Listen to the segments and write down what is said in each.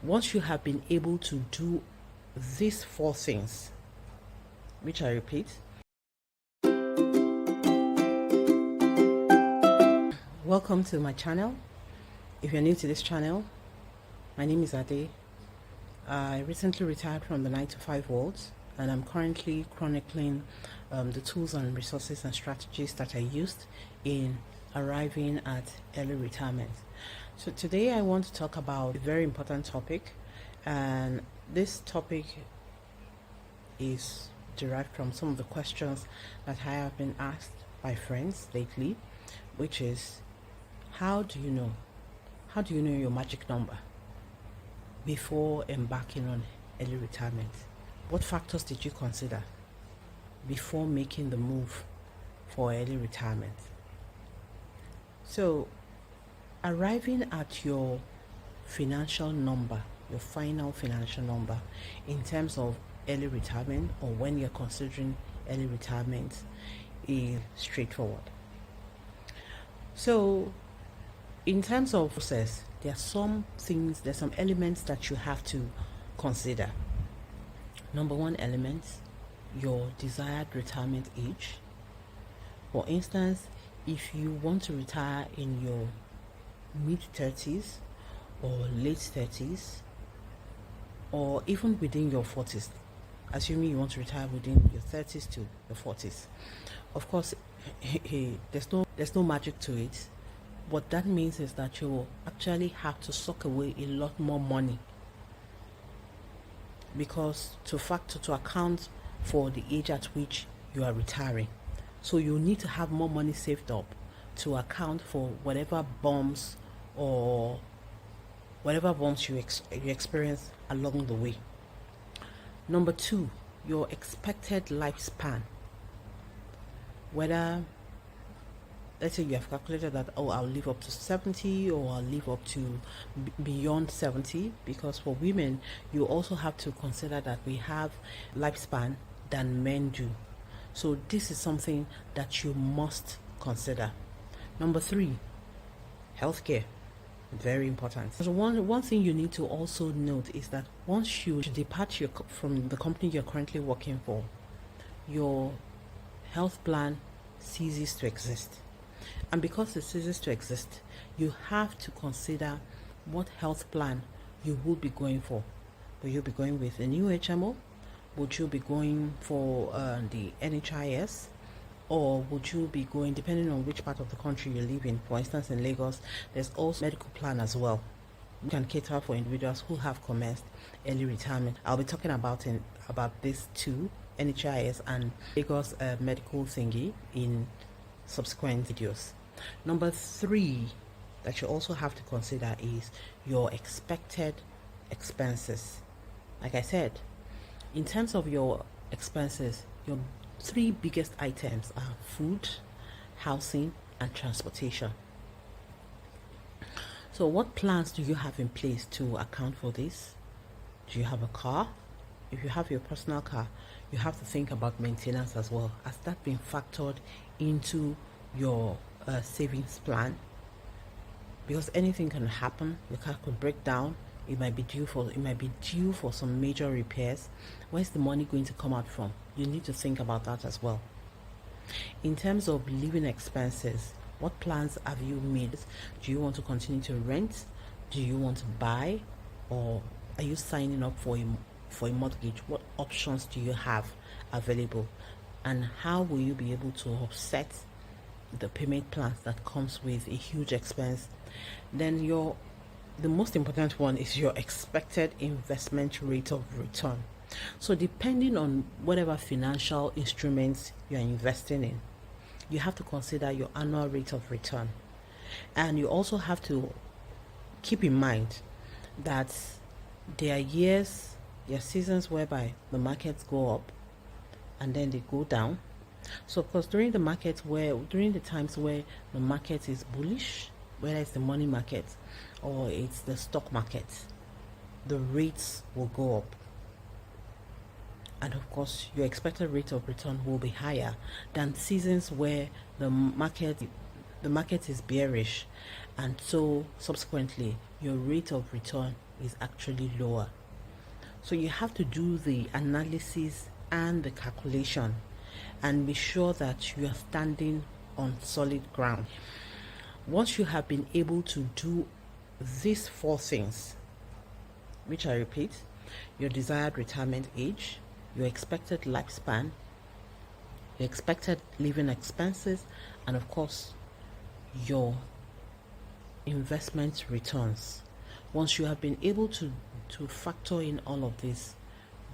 once you have been able to do these four things, which I repeat, welcome to my channel. If you're new to this channel, my name is Ade. I recently retired from the 9-to-5 world, and I'm currently chronicling the tools and resources and strategies that I used in arriving at early retirement. So today I want to talk about a very important topic, and this topic is derived from some of the questions that I have been asked by friends lately, which is, how do you know your magic number before embarking on early retirement? What factors did you consider before making the move for early retirement? So, arriving at your financial number, your final financial number in terms of early retirement, or when you're considering early retirement, is straightforward. So, in terms of process, there's some elements that you have to consider. Number one element, your desired retirement age. For instance, if you want to retire in your mid-30s or late 30s, or even within your 40s, assuming you want to retire within your 30s to your 40s, of course, there's no magic to it. What that means is that you will actually have to sock away a lot more money, because to account for the age at which you are retiring. So you need to have more money saved up to account for whatever bumps you experience along the way. Number two, your expected lifespan. Whether, let's say you have calculated that, I'll live up to 70, or I'll live up to beyond 70, because for women, you also have to consider that we have lifespan than men do. So this is something that you must consider. Number three, healthcare. Very important. So one thing you need to also note is that once you depart from the company you're currently working for, your health plan ceases to exist. And because it ceases to exist, you have to consider what health plan you will be going for. Will you be going with a new HMO? Would you be going for the NHIS? Or would you be going, depending on which part of the country you live in? For instance, in Lagos, there's also medical plan as well. You can cater for individuals who have commenced early retirement. I'll be talking about these two, NHIS and Lagos medical thingy, in subsequent videos. Number three that you also have to consider is your expected expenses. Like I said, in terms of your expenses, your three biggest items are food, housing, and transportation. So what plans do you have in place to account for this? Do you have a car? If you have your personal car, you have to think about maintenance as well. Has that been factored into your savings plan? Because anything can happen. Your car could break down. It might be due for some major repairs. Where's the money going to come out from? You need to think about that as well. In terms of living expenses, what plans have you made? Do you want to continue to rent? Do you want to buy? Or are you signing up for a mortgage? What options do you have available? And how will you be able to offset the payment plans that comes with a huge expense? Then the most important one is your expected investment rate of return. So depending on whatever financial instruments you're investing in, you have to consider your annual rate of return. And you also have to keep in mind that there are seasons whereby the markets go up and then they go down. So of course, during the times where the market is bullish, whether it's the money market or it's the stock market, the rates will go up. And of course, your expected rate of return will be higher than seasons where the market is bearish, and so subsequently your rate of return is actually lower. So you have to do the analysis and the calculation and be sure that you are standing on solid ground. Once you have been able to do these 4 things, which I repeat, your desired retirement age, your expected lifespan, your expected living expenses, and of course your investment returns. Once you have been able to factor in all of this,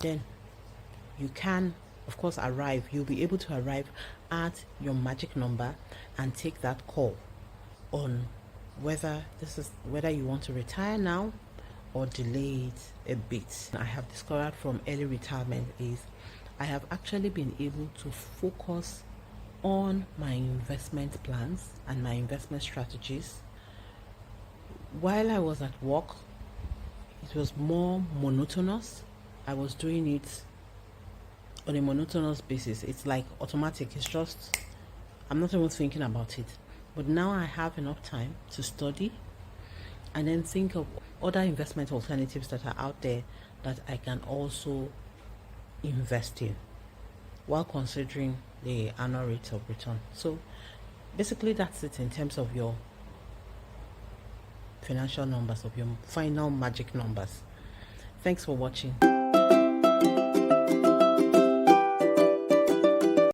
then you can of course you'll be able to arrive at your magic number and take that call on whether you want to retire now or delay it a bit. I have discovered from early retirement is I have actually been able to focus on my investment plans and my investment strategies. While I was at work, it was more monotonous. I was doing it on a monotonous basis. It's like automatic. It's just, I'm not even thinking about it. But now I have enough time to study and then think of other investment alternatives that are out there that I can also invest in while considering the annual rate of return. So basically that's it in terms of your financial numbers, of your final magic numbers. Thanks for watching.